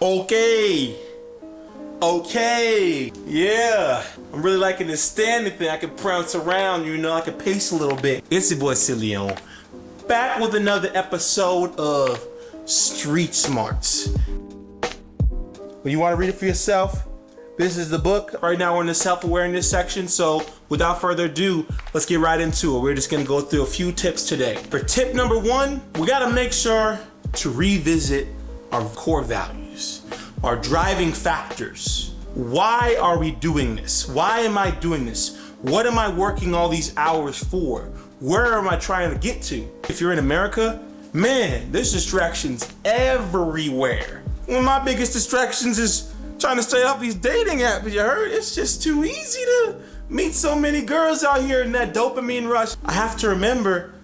Okay. Yeah. I'm really liking this standing thing. I can prance around, I can pace a little bit. It's your boy Cileon. Back with another episode of Street Smarts. Well, you want to read it for yourself? This is the book. Right now we're in the self-awareness section, so without further ado, let's get right into it. We're just gonna go through a few tips today. For tip number one, we gotta make sure to revisit our core values, our driving factors. Why are we doing this? Why am I doing this? What am I working all these hours for? Where am I trying to get to? If you're in America, man, there's distractions everywhere. One of my biggest distractions is trying to stay off these dating apps. You heard? It's just too easy to meet so many girls out here in that dopamine rush. I have to remember,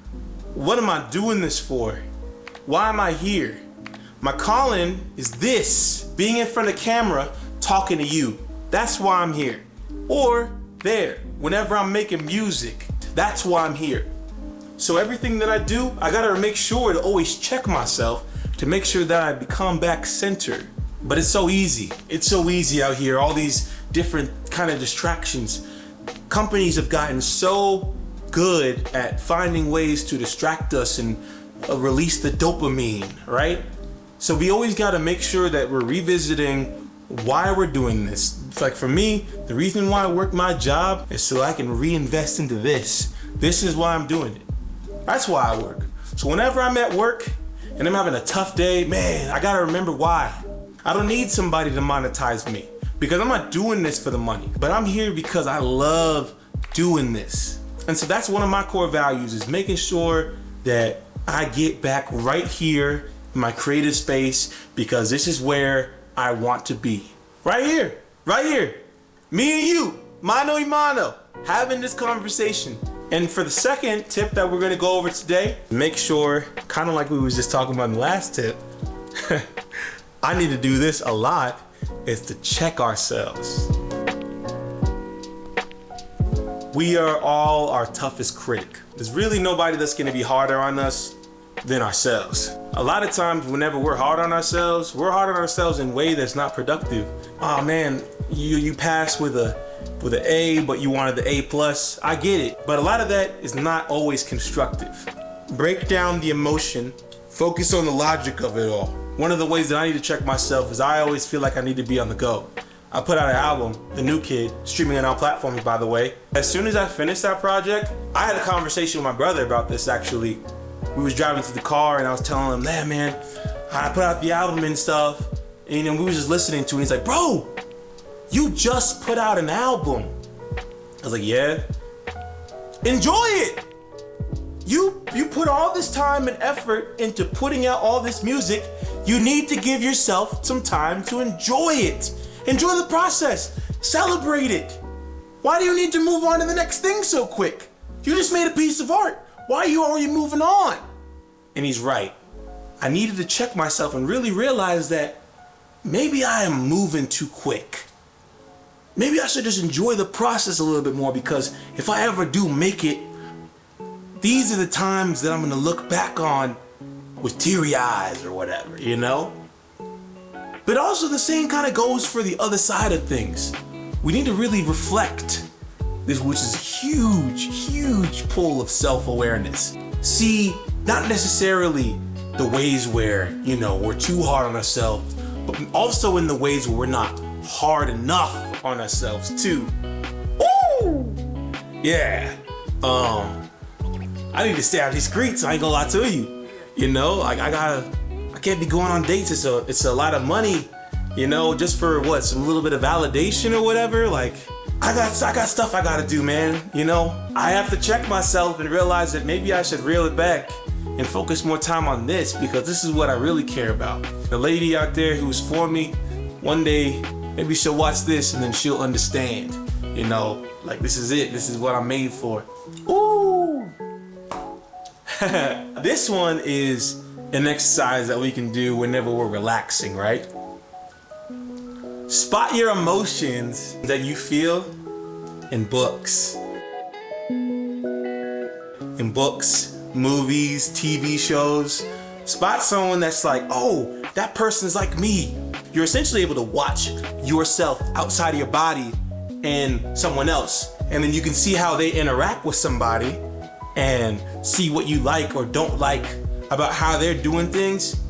what am I doing this for? Why am I here? My calling is this, being in front of camera, talking to you. That's why I'm here. Or there, whenever I'm making music, that's why I'm here. So everything that I do, I gotta make sure to always check myself to make sure that I become back centered. But it's so easy. It's so easy out here, all these different kind of distractions. Companies have gotten so good at finding ways to distract us and release the dopamine, right? So we always gotta make sure that we're revisiting why we're doing this. It's like for me, the reason why I work my job is so I can reinvest into this. This is why I'm doing it. That's why I work. So whenever I'm at work and I'm having a tough day, man, I gotta remember why. I don't need somebody to monetize me because I'm not doing this for the money, but I'm here because I love doing this. And so that's one of my core values, is making sure that I get back right here in my creative space, because this is where I want to be. Right here, me and you, mano y mano, having this conversation. And for the second tip that we're gonna go over today, make sure, kind of like we was just talking about in the last tip, I need to do this a lot, is to check ourselves. We are all our toughest critic. There's really nobody that's gonna be harder on us than ourselves. A lot of times whenever we're hard on ourselves in a way that's not productive. Oh man, you passed with an A, but you wanted the A+. I get it, but a lot of that is not always constructive. Break down the emotion, focus on the logic of it all. One of the ways that I need to check myself is I always feel like I need to be on the go. I put out an album, The New Kid, streaming on all platforms, by the way. As soon as I finished that project, I had a conversation with my brother about this actually. We was driving to the car and I was telling him, man, I put out the album and stuff. And we was just listening to it. He's like, bro, you just put out an album. I was like, yeah. Enjoy it. You put all this time and effort into putting out all this music. You need to give yourself some time to enjoy it. Enjoy the process. Celebrate it. Why do you need to move on to the next thing so quick? You just made a piece of art. Why are you already moving on? And he's right. I needed to check myself and really realize that maybe I am moving too quick. Maybe I should just enjoy the process a little bit more, because if I ever do make it, these are the times that I'm gonna look back on with teary eyes or whatever, But also the same kind of goes for the other side of things. We need to really reflect, which is a huge pull of self-awareness. See, not necessarily the ways where, we're too hard on ourselves, but also in the ways where we're not hard enough on ourselves too. Ooh! Yeah. I need to stay out of these streets, I ain't gonna lie to you. I can't be going on dates. It's a lot of money, just for some little bit of validation or whatever. Like, I got stuff I gotta do, man. I have to check myself and realize that maybe I should reel it back and focus more time on this, because this is what I really care about. The lady out there who's for me, one day, maybe she'll watch this and then she'll understand, like, this is it. This is what I'm made for. Ooh. This one is an exercise that we can do whenever we're relaxing, right? Spot your emotions that you feel in books. In books, movies, TV shows, Spot someone that's like, oh, that person's like me. You're essentially able to watch yourself outside of your body and someone else. And then you can see how they interact with somebody and see what you like or don't like about how they're doing things.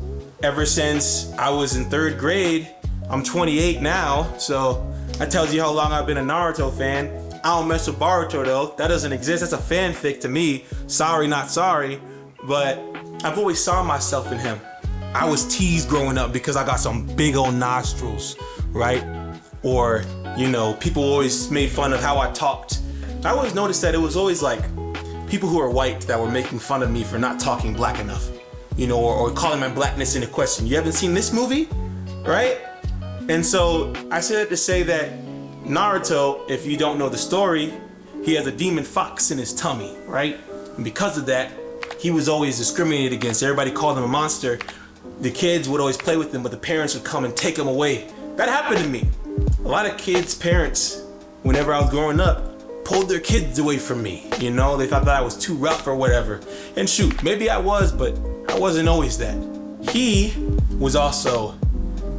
Ever since I was in 3rd grade, I'm 28 now, so that tells you how long I've been a Naruto fan. I don't mess with Boruto though. That doesn't exist. That's a fanfic to me. Sorry, not sorry. But I've always saw myself in him. I was teased growing up because I got some big old nostrils, right? Or, you know, people always made fun of how I talked. I always noticed that it was always like people who are white that were making fun of me for not talking black enough, you know, or calling my blackness into question. You haven't seen this movie, right? And so I say that to say that Naruto, if you don't know the story, he has a demon fox in his tummy, right? And because of that, he was always discriminated against. Everybody called him a monster. The kids would always play with him, but the parents would come and take him away. That happened to me. A lot of kids' parents, whenever I was growing up, pulled their kids away from me. You know, they thought that I was too rough or whatever. And shoot, maybe I was, but I wasn't always that. He was also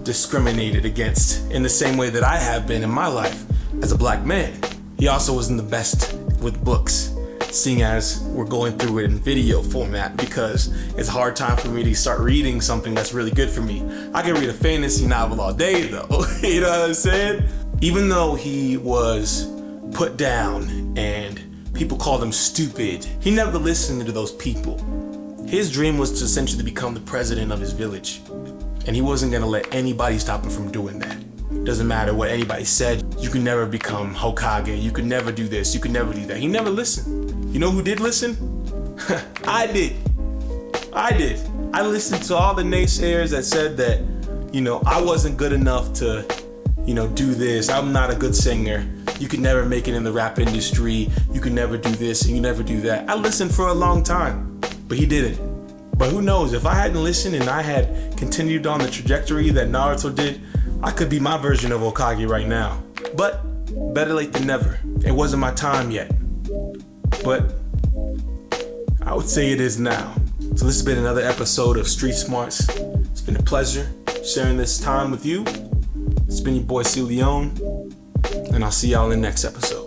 discriminated against in the same way that I have been in my life as a black man. He also wasn't the best with books, seeing as we're going through it in video format because it's a hard time for me to start reading something that's really good for me. I can read a fantasy novel all day though, you know what I'm saying? Even though he was put down and people called him stupid, he never listened to those people. His dream was to essentially become the president of his village, and he wasn't gonna let anybody stop him from doing that. Doesn't matter what anybody said, you could never become Hokage, you could never do this, you could never do that. He never listened. You know who did listen? I did. I listened to all the naysayers that said that, you know, I wasn't good enough to, you know, do this. I'm not a good singer. You could never make it in the rap industry. You could never do this and you never do that. I listened for a long time, but he didn't. But who knows, if I hadn't listened and I had continued on the trajectory that Naruto did, I could be my version of Hokage right now. But better late than never. It wasn't my time yet. But I would say it is now. So this has been another episode of Street Smarts. It's been a pleasure sharing this time with you. It's been your boy C. Leone, and I'll see y'all in the next episode.